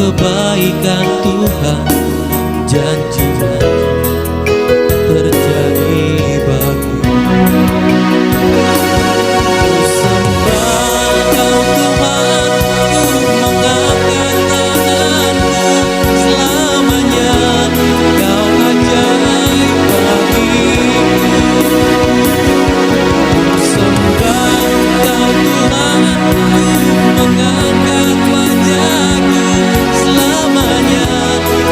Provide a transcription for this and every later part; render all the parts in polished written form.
kebaikan Tuhan, janji-Nya terjadi bagiku. Ku sembah Kau Tuhan, ku mengangkat tanganku, selamanya Kau ajaib bagiku. Ku sembah Kau Tuhan, ku mengangkat wajahku, selamanya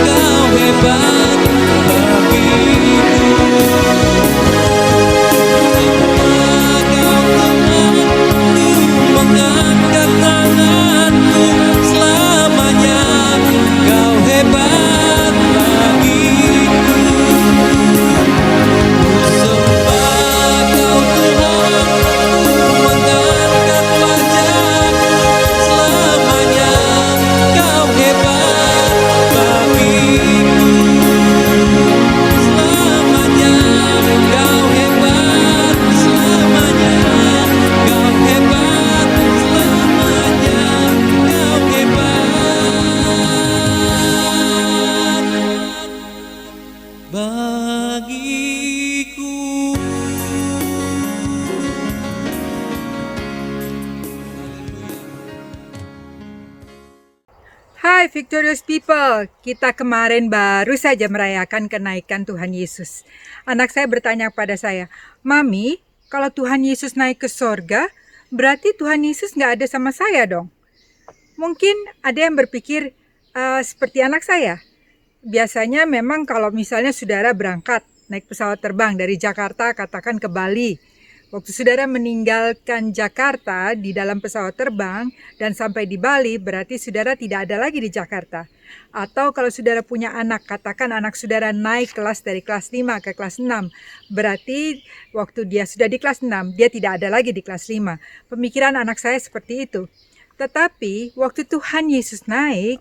Kau hebat bagiku. Mengangkat tanganku, selamanya Kau hebat bagiku. Ku sembah Kau Tuhan, ku mengangkat wajahku, selamanya Kau hebat bagiku. Selamanya Kau hebat, selamanya Kau hebat, selamanya Kau hebat bagiku. Hai Victorious People, kita kemarin baru saja merayakan kenaikan Tuhan Yesus. Anak saya bertanya kepada saya, Mami, kalau Tuhan Yesus naik ke sorga, berarti Tuhan Yesus nggak ada sama saya dong? Mungkin ada yang berpikir seperti anak saya. Biasanya memang kalau misalnya saudara berangkat naik pesawat terbang dari Jakarta katakan ke Bali. Waktu saudara meninggalkan Jakarta di dalam pesawat terbang dan sampai di Bali, berarti saudara tidak ada lagi di Jakarta. Atau kalau saudara punya anak, katakan anak saudara naik kelas dari kelas 5 ke kelas 6. Berarti waktu dia sudah di kelas 6, dia tidak ada lagi di kelas 5. Pemikiran anak saya seperti itu. Tetapi waktu Tuhan Yesus naik,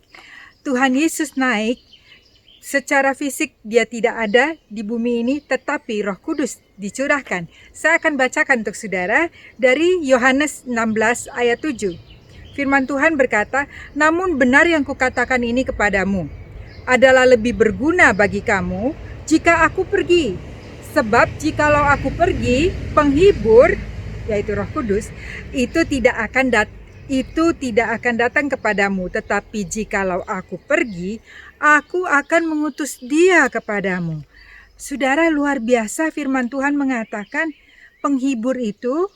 secara fisik dia tidak ada di bumi ini, tetapi Roh Kudus dicurahkan. Saya akan bacakan untuk saudara dari Yohanes 16 ayat 7. Firman Tuhan berkata, namun benar yang kukatakan ini kepadamu, adalah lebih berguna bagi kamu jika aku pergi. Sebab jikalau aku pergi, penghibur, yaitu Roh Kudus, itu tidak akan datang kepadamu. Tetapi jikalau aku pergi, aku akan mengutus dia kepadamu. Saudara, luar biasa firman Tuhan mengatakan penghibur itu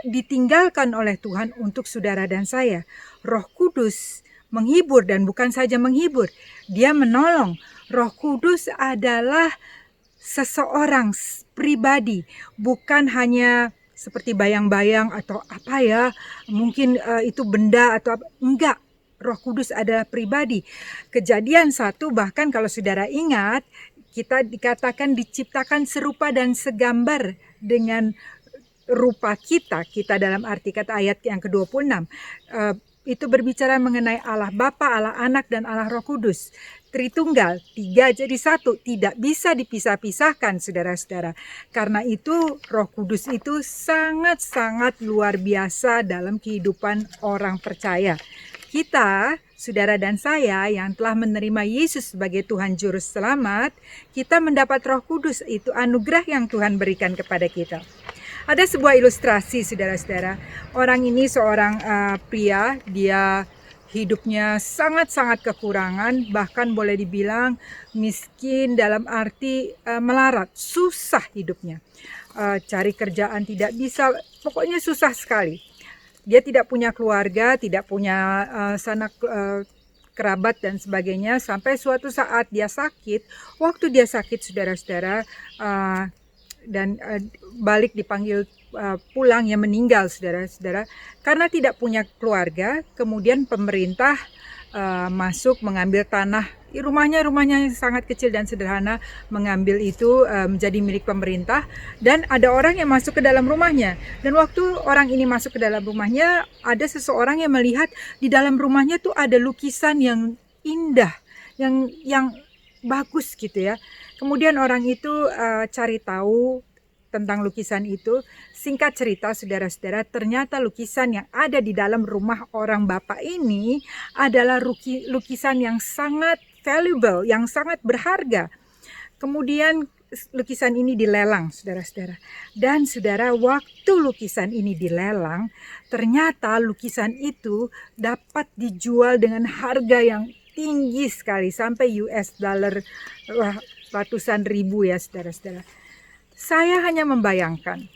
ditinggalkan oleh Tuhan untuk saudara dan saya. Roh Kudus menghibur, dan bukan saja menghibur, dia menolong. Roh Kudus adalah seseorang pribadi, bukan hanya seperti bayang-bayang atau apa ya, mungkin itu benda atau apa. Enggak. Roh Kudus adalah pribadi. Kejadian 1 bahkan kalau saudara ingat, kita dikatakan diciptakan serupa dan segambar dengan rupa kita dalam arti kata ayat yang ke-26. Itu berbicara mengenai Allah Bapa, Allah Anak, dan Allah Roh Kudus. Tritunggal, 3 jadi 1, tidak bisa dipisah-pisahkan saudara-saudara. Karena itu Roh Kudus itu sangat-sangat luar biasa dalam kehidupan orang percaya. Kita, saudara dan saya yang telah menerima Yesus sebagai Tuhan Juru Selamat, kita mendapat Roh Kudus, itu anugerah yang Tuhan berikan kepada kita. Ada sebuah ilustrasi saudara-saudara. Orang ini seorang pria, dia hidupnya sangat-sangat kekurangan, bahkan boleh dibilang miskin dalam arti melarat, susah hidupnya. Cari kerjaan tidak bisa, pokoknya susah sekali. Dia tidak punya keluarga, tidak punya sanak kerabat dan sebagainya, sampai suatu saat dia sakit. Waktu dia sakit saudara-saudara, dan balik dipanggil pulang, yang meninggal saudara-saudara, karena tidak punya keluarga. Kemudian pemerintah masuk mengambil tanah, rumahnya yang sangat kecil dan sederhana, mengambil itu menjadi milik pemerintah. Dan ada orang yang masuk ke dalam rumahnya, dan waktu orang ini masuk ke dalam rumahnya, ada seseorang yang melihat di dalam rumahnya tuh ada lukisan yang indah, yang bagus gitu ya. Kemudian orang itu cari tahu tentang lukisan itu. Singkat cerita, saudara-saudara, ternyata lukisan yang ada di dalam rumah orang bapak ini adalah lukisan yang sangat valuable, yang sangat berharga. Kemudian lukisan ini dilelang, saudara-saudara. Dan saudara, waktu lukisan ini dilelang, ternyata lukisan itu dapat dijual dengan harga yang tinggi sekali, sampai US dollar ratusan ribu ya, saudara-saudara. Saya hanya membayangkan,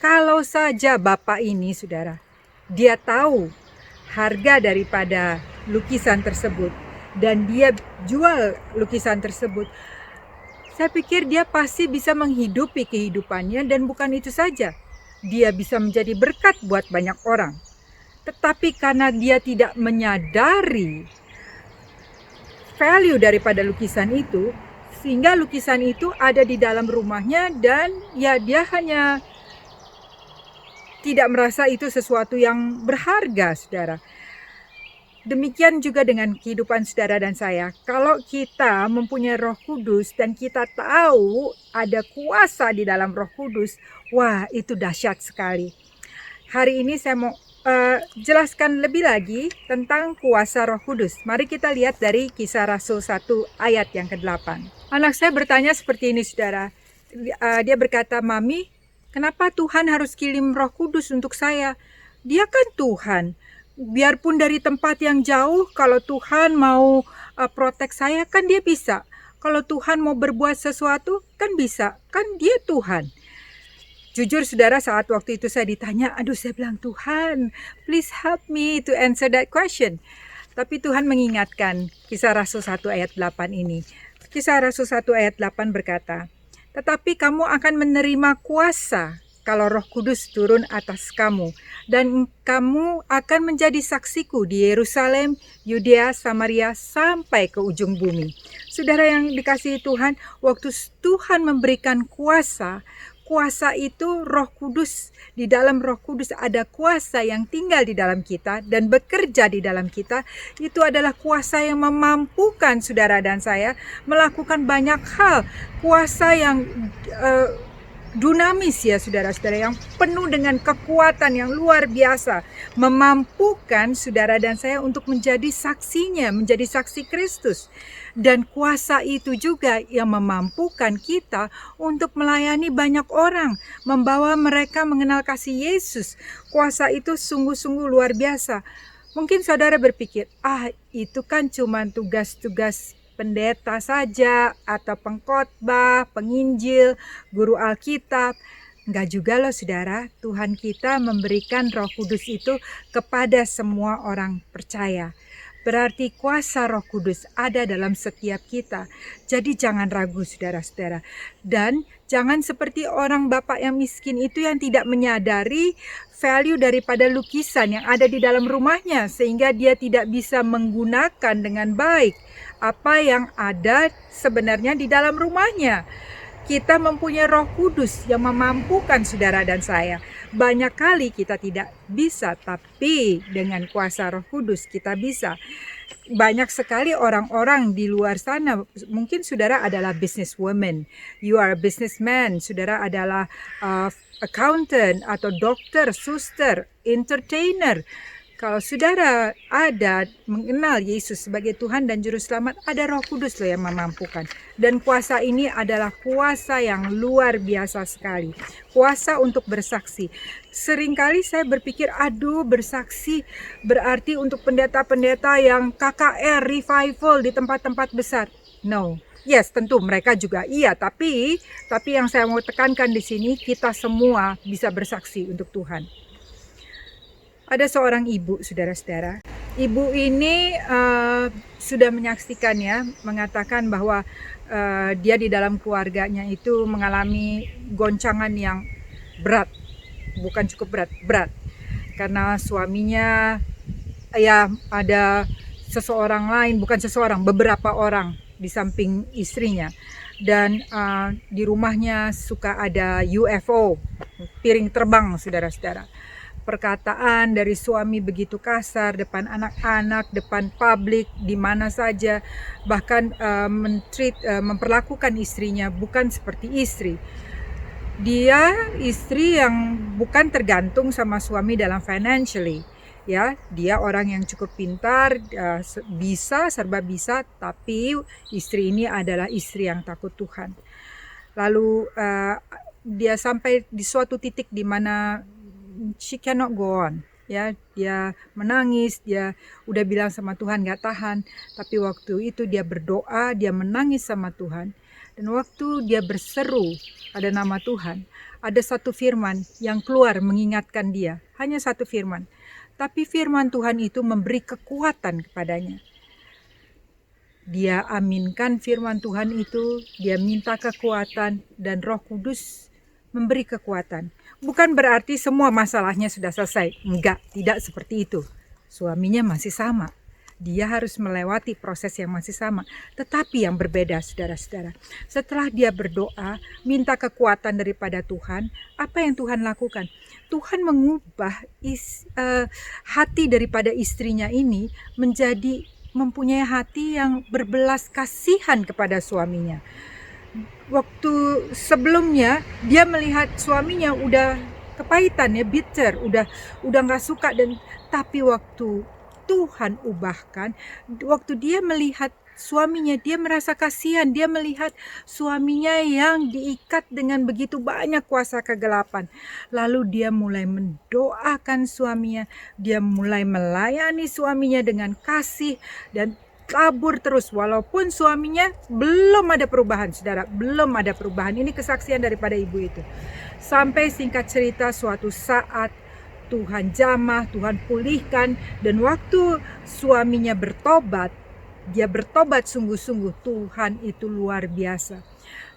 kalau saja bapak ini, saudara, dia tahu harga daripada lukisan tersebut dan dia jual lukisan tersebut, saya pikir dia pasti bisa menghidupi kehidupannya, dan bukan itu saja, dia bisa menjadi berkat buat banyak orang. Tetapi karena dia tidak menyadari value daripada lukisan itu, sehingga lukisan itu ada di dalam rumahnya, dan ya dia hanya tidak merasa itu sesuatu yang berharga, saudara. Demikian juga dengan kehidupan saudara dan saya. Kalau kita mempunyai Roh Kudus dan kita tahu ada kuasa di dalam Roh Kudus, wah, itu dahsyat sekali. Hari ini saya mau jelaskan lebih lagi tentang kuasa Roh Kudus. Mari kita lihat dari Kisah Rasul 1 ayat yang ke-8. Anak saya bertanya seperti ini, saudara. Dia berkata, "Mami, kenapa Tuhan harus kirim Roh Kudus untuk saya? Dia kan Tuhan. Biarpun dari tempat yang jauh, kalau Tuhan mau protek saya, kan dia bisa. Kalau Tuhan mau berbuat sesuatu, kan bisa. Kan dia Tuhan." Jujur saudara, saat waktu itu saya ditanya, saya bilang, "Tuhan, please help me to answer that question." Tapi Tuhan mengingatkan Kisah Rasul 1 ayat 8 ini. Kisah Rasul 1 ayat 8 berkata, "Tetapi kamu akan menerima kuasa kalau Roh Kudus turun atas kamu, dan kamu akan menjadi saksiku di Yerusalem, Yudea, Samaria, sampai ke ujung bumi." Saudara yang dikasihi Tuhan, waktu Tuhan memberikan kuasa itu Roh Kudus, di dalam Roh Kudus ada kuasa yang tinggal di dalam kita dan bekerja di dalam kita. Itu adalah kuasa yang memampukan saudara dan saya melakukan banyak hal. Kuasa yang dunamis ya saudara-saudara, yang penuh dengan kekuatan yang luar biasa, memampukan saudara dan saya untuk menjadi saksinya, menjadi saksi Kristus. Dan kuasa itu juga yang memampukan kita untuk melayani banyak orang, membawa mereka mengenal kasih Yesus. Kuasa itu sungguh-sungguh luar biasa. Mungkin saudara berpikir, itu kan cuma tugas-tugas pendeta saja, atau pengkhotbah, penginjil, guru Alkitab. Enggak juga loh saudara, Tuhan kita memberikan Roh Kudus itu kepada semua orang percaya. Berarti kuasa Roh Kudus ada dalam setiap kita. Jadi jangan ragu saudara-saudara. Dan jangan seperti orang bapak yang miskin itu yang tidak menyadari value daripada lukisan yang ada di dalam rumahnya, sehingga dia tidak bisa menggunakan dengan baik apa yang ada sebenarnya di dalam rumahnya. Kita mempunyai Roh Kudus yang memampukan saudara dan saya. Banyak kali kita tidak bisa, tapi dengan kuasa Roh Kudus kita bisa. Banyak sekali orang-orang di luar sana, mungkin saudara adalah businesswoman, you are a businessman, saudara adalah accountant atau dokter, suster, entertainer. Kalau saudara ada mengenal Yesus sebagai Tuhan dan Juru Selamat, ada Roh Kudus loh yang memampukan. Dan kuasa ini adalah kuasa yang luar biasa sekali. Kuasa untuk bersaksi. Seringkali saya berpikir, bersaksi berarti untuk pendeta-pendeta yang KKR, revival di tempat-tempat besar. No. Yes, tentu mereka juga iya, tapi yang saya mau tekankan di sini, kita semua bisa bersaksi untuk Tuhan. Ada seorang ibu, saudara-saudara. Ibu ini sudah menyaksikan ya, mengatakan bahwa dia di dalam keluarganya itu mengalami goncangan yang berat. Bukan cukup berat. Karena suaminya ya ada beberapa orang di samping istrinya. Dan di rumahnya suka ada UFO, piring terbang, saudara-saudara. Perkataan dari suami begitu kasar depan anak-anak, depan publik, di mana saja, bahkan memperlakukan istrinya bukan seperti istri. Dia istri yang bukan tergantung sama suami dalam financially, ya. Dia orang yang cukup pintar, bisa, serba bisa, tapi istri ini adalah istri yang takut Tuhan. Lalu dia sampai di suatu titik di mana she cannot go on, ya. Dia menangis, dia udah bilang sama Tuhan gak tahan, tapi waktu itu dia berdoa, dia menangis sama Tuhan. Dan waktu dia berseru pada nama Tuhan, ada satu firman yang keluar mengingatkan dia. Hanya satu firman. Tapi firman Tuhan itu memberi kekuatan kepadanya. Dia aminkan firman Tuhan itu, dia minta kekuatan, dan Roh Kudus memberi kekuatan. Bukan berarti semua masalahnya sudah selesai. Enggak, tidak seperti itu. Suaminya masih sama. Dia harus melewati proses yang masih sama, tetapi yang berbeda, saudara-saudara. Setelah dia berdoa, minta kekuatan daripada Tuhan, apa yang Tuhan lakukan? Tuhan mengubah hati daripada istrinya ini menjadi mempunyai hati yang berbelas kasihan kepada suaminya. Waktu sebelumnya dia melihat suaminya udah kepahitan, ya, bitter, udah nggak suka, dan tapi waktu Tuhan ubahkan, waktu dia melihat suaminya, dia merasa kasihan, dia melihat suaminya yang diikat dengan begitu banyak kuasa kegelapan. Lalu dia mulai mendoakan suaminya, dia mulai melayani suaminya dengan kasih dan tabur terus, walaupun suaminya belum ada perubahan, saudara, belum ada perubahan. Ini kesaksian daripada ibu itu. Sampai singkat cerita, suatu saat Tuhan jamah, Tuhan pulihkan, dan waktu suaminya bertobat, dia bertobat sungguh-sungguh, Tuhan itu luar biasa.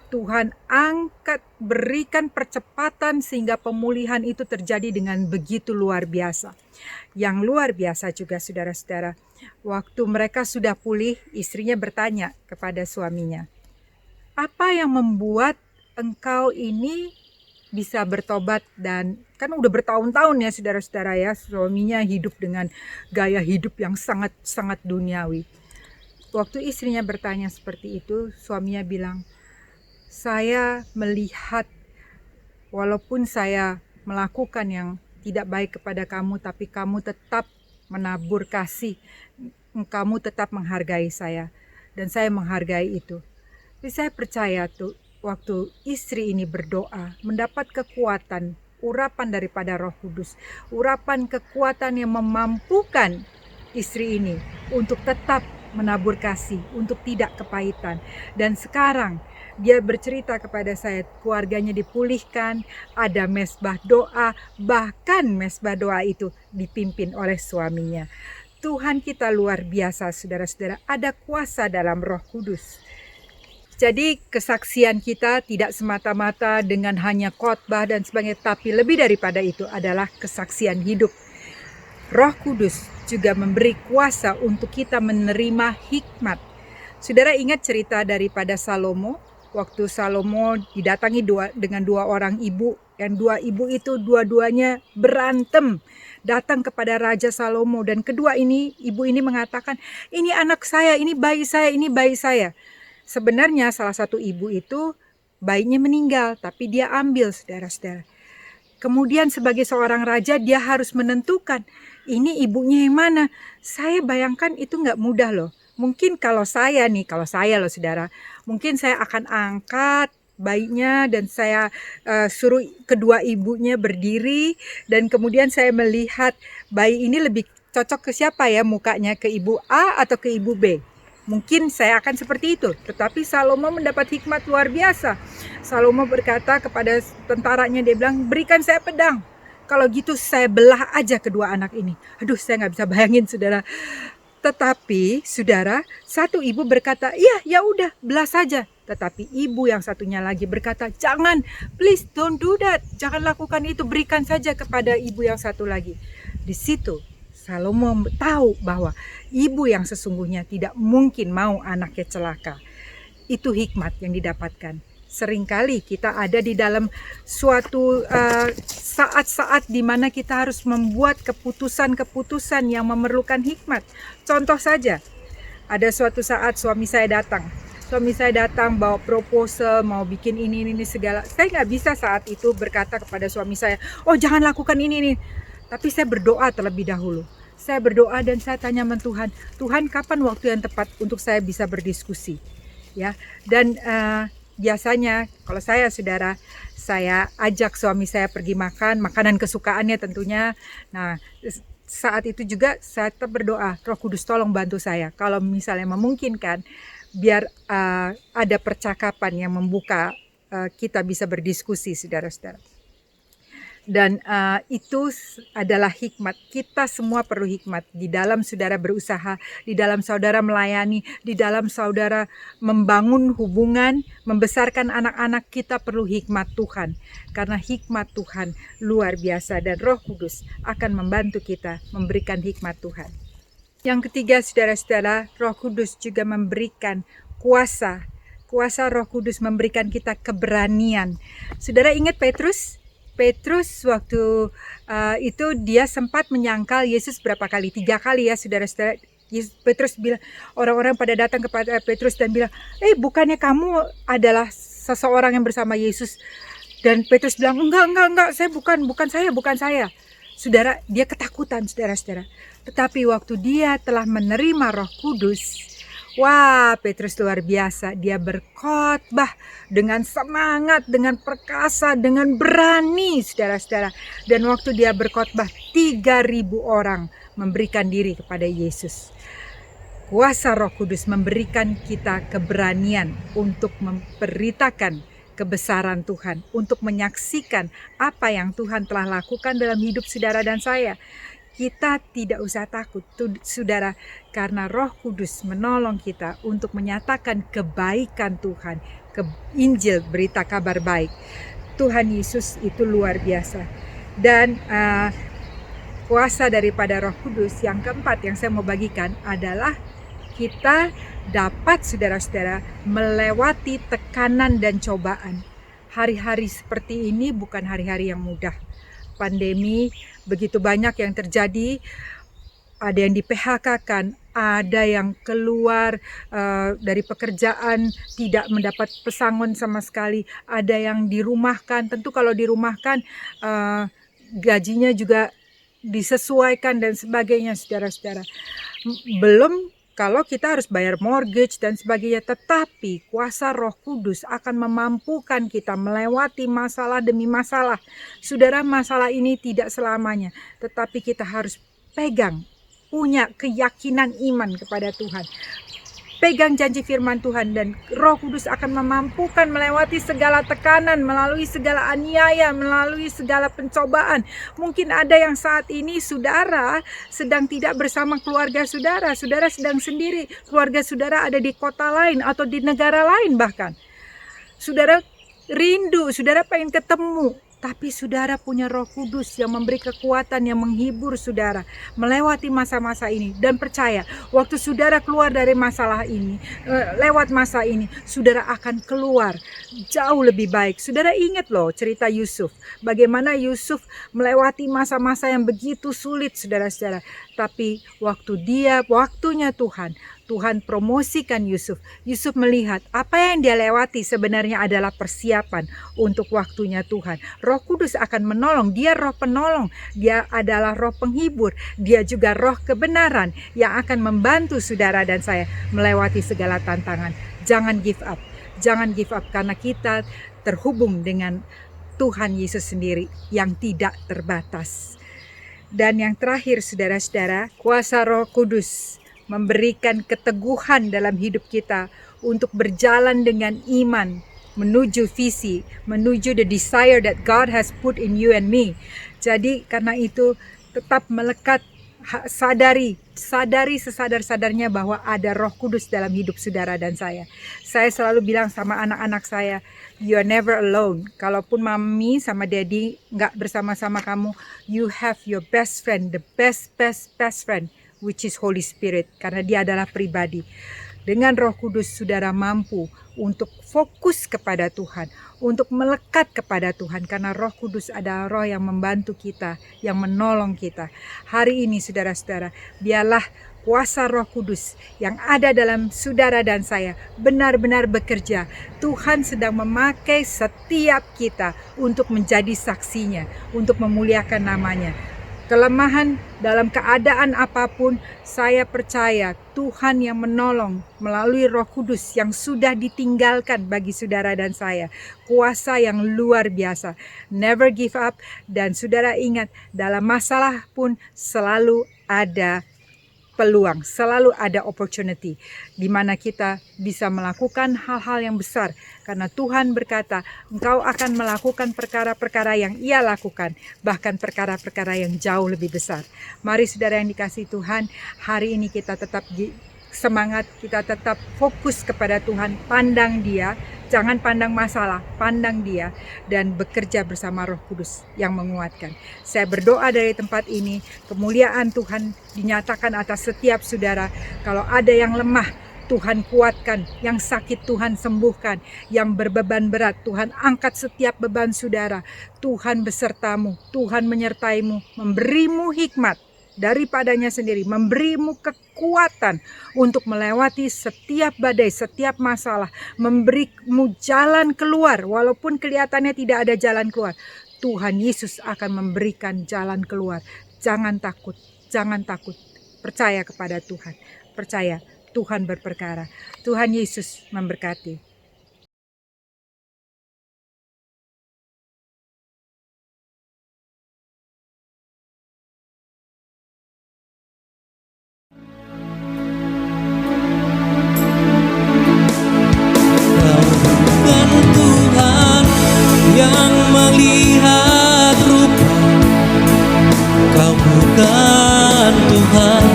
Tuhan angkat, berikan percepatan sehingga pemulihan itu terjadi dengan begitu luar biasa. Yang luar biasa juga, saudara-saudara, waktu mereka sudah pulih, istrinya bertanya kepada suaminya, "Apa yang membuat engkau ini bisa bertobat?" Dan kan udah bertahun-tahun ya, saudara-saudara, ya, suaminya hidup dengan gaya hidup yang sangat duniawi. Waktu istrinya bertanya seperti itu, suaminya bilang, "Saya melihat walaupun saya melakukan yang tidak baik kepada kamu, tapi kamu tetap menabur kasih, kamu tetap menghargai saya, dan saya menghargai itu." Tapi saya percaya tuh, waktu istri ini berdoa, mendapat kekuatan, urapan daripada Roh Kudus, urapan kekuatan yang memampukan istri ini untuk tetap menabur kasih, untuk tidak kepahitan. Dan sekarang dia bercerita kepada saya, keluarganya dipulihkan, ada mesbah doa, bahkan mesbah doa itu dipimpin oleh suaminya. Tuhan kita luar biasa, saudara-saudara, ada kuasa dalam Roh Kudus. Jadi kesaksian kita tidak semata-mata dengan hanya khotbah dan sebagainya, tapi lebih daripada itu adalah kesaksian hidup. Roh Kudus juga memberi kuasa untuk kita menerima hikmat. Saudara ingat cerita daripada Salomo? Waktu Salomo didatangi dengan dua orang ibu, dan dua ibu itu dua-duanya berantem datang kepada Raja Salomo, dan kedua ini, ibu ini mengatakan, "Ini anak saya, ini bayi saya, ini bayi saya." Sebenarnya salah satu ibu itu bayinya meninggal, tapi dia ambil, saudara-saudara. Kemudian sebagai seorang raja dia harus menentukan, ini ibunya yang mana. Saya bayangkan itu nggak mudah loh. Mungkin kalau saya loh, saudara, mungkin saya akan angkat bayinya dan saya suruh kedua ibunya berdiri, dan kemudian saya melihat bayi ini lebih cocok ke siapa ya mukanya, ke ibu A atau ke ibu B. Mungkin saya akan seperti itu. Tetapi Salomo mendapat hikmat luar biasa. Salomo berkata kepada tentaranya, dia bilang, "Berikan saya pedang. Kalau gitu saya belah aja kedua anak ini." Aduh, saya nggak bisa bayangin, saudara. Tetapi saudara, satu ibu berkata, "Iya, ya udah, belah saja." Tetapi ibu yang satunya lagi berkata, "Jangan, please don't do that. Jangan lakukan itu, berikan saja kepada ibu yang satu lagi." Di situ Salomo tahu bahwa ibu yang sesungguhnya tidak mungkin mau anaknya celaka. Itu hikmat yang didapatkan. Seringkali kita ada di dalam suatu saat-saat di mana kita harus membuat keputusan-keputusan yang memerlukan hikmat. Contoh saja, ada suatu saat suami saya datang. suami saya datang bawa proposal, mau bikin ini segala. Saya nggak bisa saat itu berkata kepada suami saya, oh jangan lakukan ini. Tapi saya berdoa terlebih dahulu. Saya berdoa dan saya tanya sama Tuhan, Tuhan kapan waktu yang tepat untuk saya bisa berdiskusi? Ya, dan biasanya kalau saudara, saya ajak suami saya pergi makan, makanan kesukaannya tentunya. Nah, saat itu juga saya tetap berdoa, Roh Kudus tolong bantu saya. Kalau misalnya memungkinkan, biar ada percakapan yang membuka kita bisa berdiskusi, saudara-saudara. Dan itu adalah hikmat. Kita semua perlu hikmat di dalam saudara berusaha, di dalam saudara melayani, di dalam saudara membangun hubungan, membesarkan anak-anak. Kita perlu hikmat Tuhan, karena hikmat Tuhan luar biasa dan Roh Kudus akan membantu kita memberikan hikmat Tuhan. Yang ketiga, saudara-saudara, Roh Kudus juga memberikan kuasa. Kuasa Roh Kudus memberikan kita keberanian. Saudara ingat Petrus? Petrus waktu itu dia sempat menyangkal Yesus berapa kali? 3 kali ya, saudara-saudara. Petrus bilang, orang-orang pada datang kepada Petrus dan bilang, bukannya kamu adalah seseorang yang bersama Yesus? Dan Petrus bilang, enggak, saya bukan saya. Saudara, dia ketakutan, saudara-saudara. Tetapi waktu dia telah menerima Roh Kudus, wah, Petrus luar biasa. Dia berkhotbah dengan semangat, dengan perkasa, dengan berani, saudara-saudara. Dan waktu dia berkhotbah, 3.000 orang memberikan diri kepada Yesus. Kuasa Roh Kudus memberikan kita keberanian untuk memberitakan kebesaran Tuhan, untuk menyaksikan apa yang Tuhan telah lakukan dalam hidup saudara dan saya. Kita tidak usah takut, saudara, karena Roh Kudus menolong kita untuk menyatakan kebaikan Tuhan, Injil, berita kabar baik. Tuhan Yesus itu luar biasa. Dan kuasa daripada Roh Kudus yang keempat yang saya mau bagikan adalah kita dapat, saudara-saudara, melewati tekanan dan cobaan. Hari-hari seperti ini bukan hari-hari yang mudah. Pandemi begitu banyak yang terjadi, ada yang di-PHK-kan, ada yang keluar dari pekerjaan tidak mendapat pesangon sama sekali, ada yang dirumahkan. Tentu kalau dirumahkan gajinya juga disesuaikan dan sebagainya, saudara-saudara. Belum kalau kita harus bayar mortgage dan sebagainya, tetapi kuasa Roh Kudus akan memampukan kita melewati masalah demi masalah. Saudara, masalah ini tidak selamanya, tetapi kita harus punya keyakinan iman kepada Tuhan. Pegang janji firman Tuhan dan Roh Kudus akan memampukan melewati segala tekanan, melalui segala aniaya, melalui segala pencobaan. Mungkin ada yang saat ini saudara sedang tidak bersama keluarga saudara, saudara sedang sendiri, keluarga saudara ada di kota lain atau di negara lain bahkan. Saudara rindu, saudara pengen ketemu. Tapi saudara punya Roh Kudus yang memberi kekuatan, yang menghibur saudara melewati masa-masa ini. Dan percaya, waktu saudara keluar dari masalah ini, lewat masa ini, saudara akan keluar jauh lebih baik. Saudara ingat loh cerita Yusuf. Bagaimana Yusuf melewati masa-masa yang begitu sulit, saudara-saudara. Tapi waktunya Tuhan promosikan Yusuf. Yusuf melihat apa yang dia lewati sebenarnya adalah persiapan untuk waktunya Tuhan. Roh Kudus akan menolong, dia roh penolong, dia adalah roh penghibur, dia juga roh kebenaran yang akan membantu saudara dan saya melewati segala tantangan. Jangan give up karena kita terhubung dengan Tuhan Yesus sendiri yang tidak terbatas. Dan yang terakhir, saudara-saudara, kuasa Roh Kudus memberikan keteguhan dalam hidup kita untuk berjalan dengan iman menuju visi, menuju the desire that God has put in you and me. Jadi karena itu tetap melekat, sadari sesadar-sadarnya bahwa ada Roh Kudus dalam hidup saudara dan saya. Saya selalu bilang sama anak-anak saya, you are never alone. Kalaupun mami sama daddy nggak bersama-sama kamu, you have your best friend, the best friend, which is Holy Spirit, karena dia adalah pribadi. Dengan Roh Kudus saudara mampu untuk fokus kepada Tuhan, untuk melekat kepada Tuhan, karena Roh Kudus adalah roh yang membantu kita, yang menolong kita. Hari ini saudara-saudara, biarlah kuasa Roh Kudus yang ada dalam saudara dan saya benar-benar bekerja. Tuhan sedang memakai setiap kita untuk menjadi saksinya, untuk memuliakan namanya. Kelemahan dalam keadaan apapun, saya percaya Tuhan yang menolong melalui Roh Kudus yang sudah ditinggalkan bagi saudara dan saya. Kuasa yang luar biasa. Never give up. Dan saudara ingat, dalam masalah pun selalu ada peluang, selalu ada opportunity di mana kita bisa melakukan hal-hal yang besar, karena Tuhan berkata engkau akan melakukan perkara-perkara yang Ia lakukan, bahkan perkara-perkara yang jauh lebih besar. Mari saudara yang dikasihi Tuhan, hari ini kita tetap semangat, kita tetap fokus kepada Tuhan, pandang Dia, jangan pandang masalah, pandang Dia, dan bekerja bersama Roh Kudus yang menguatkan. Saya berdoa dari tempat ini, kemuliaan Tuhan dinyatakan atas setiap saudara. Kalau ada yang lemah, Tuhan kuatkan, yang sakit Tuhan sembuhkan, yang berbeban berat Tuhan angkat setiap beban saudara. Tuhan besertamu, Tuhan menyertaimu, memberimu hikmat daripadanya sendiri, memberimu kekuatan untuk melewati setiap badai, setiap masalah, memberimu jalan keluar walaupun kelihatannya tidak ada jalan keluar. Tuhan Yesus akan memberikan jalan keluar. Jangan takut, jangan takut. Percaya kepada Tuhan, percaya Tuhan berperkara. Tuhan Yesus memberkati. Bukan Tuhan yang melihat rupa, Kau bukan Tuhan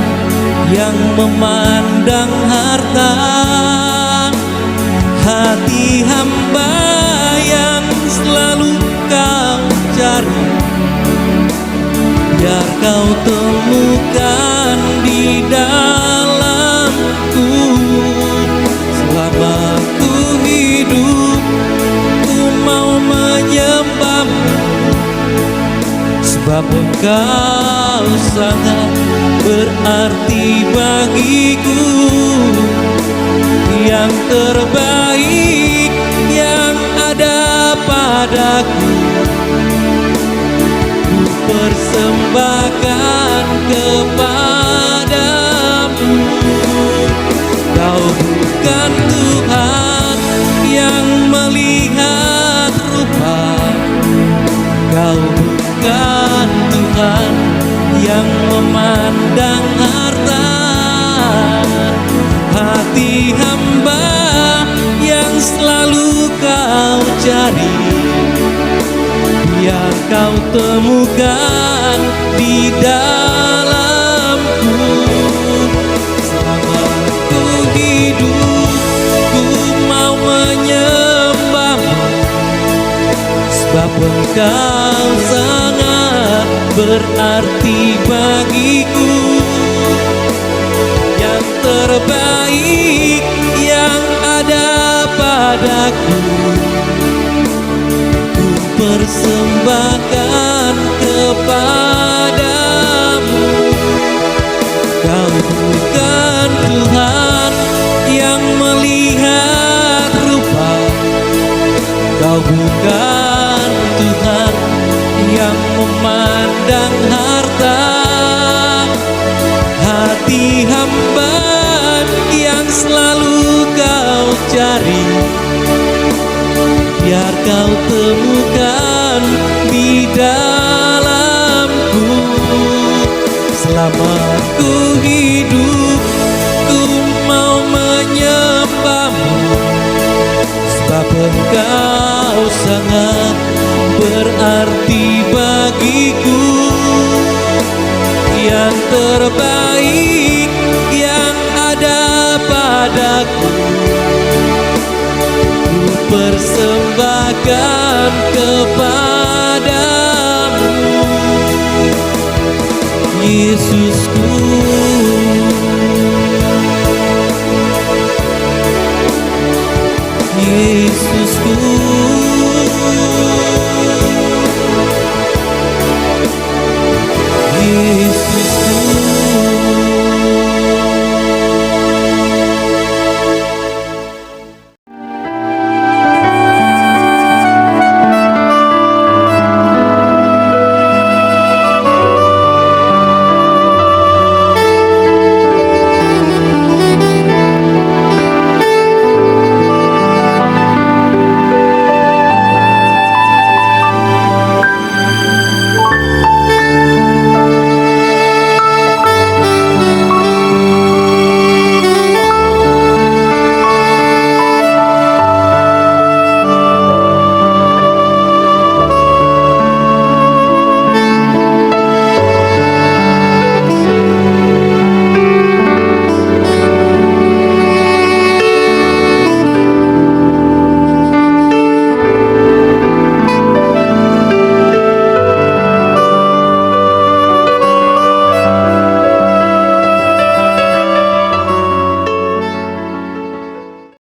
yang memandang harta. Hati hamba yang selalu Kau cari, biar Kau temukan di dalamku. Selama ku hidup, ku mau menyembah-Mu, sebab Engkau sangat berarti bagiku. Yang terbaik yang ada padaku, ku persembahkan kepadamu. Kau bukan Tuhan yang melihat rupa, Kau bukan Tuhan yang memandang harta. Hati hamba yang selalu Kau cari, biar Kau temukan di dalamku. Selama ku hidup, ku mau menyembah-Mu, sebab Engkau sangat berarti bagiku. Yang terbaik yang ada padaku, ku persembahkan kepadamu. Kau bukan Tuhan yang melihat rupa, Kau bukan Tuhan yang memandang harta. Hati hamba yang selalu Kau cari, biar Kau temukan di dalamku. Selama ku hidup, ku mau menyembah-Mu, sebab Engkau sangat berarti bagiku. Yang terbaik yang ada padaku, ku persembahkan kepadamu. Yesusku,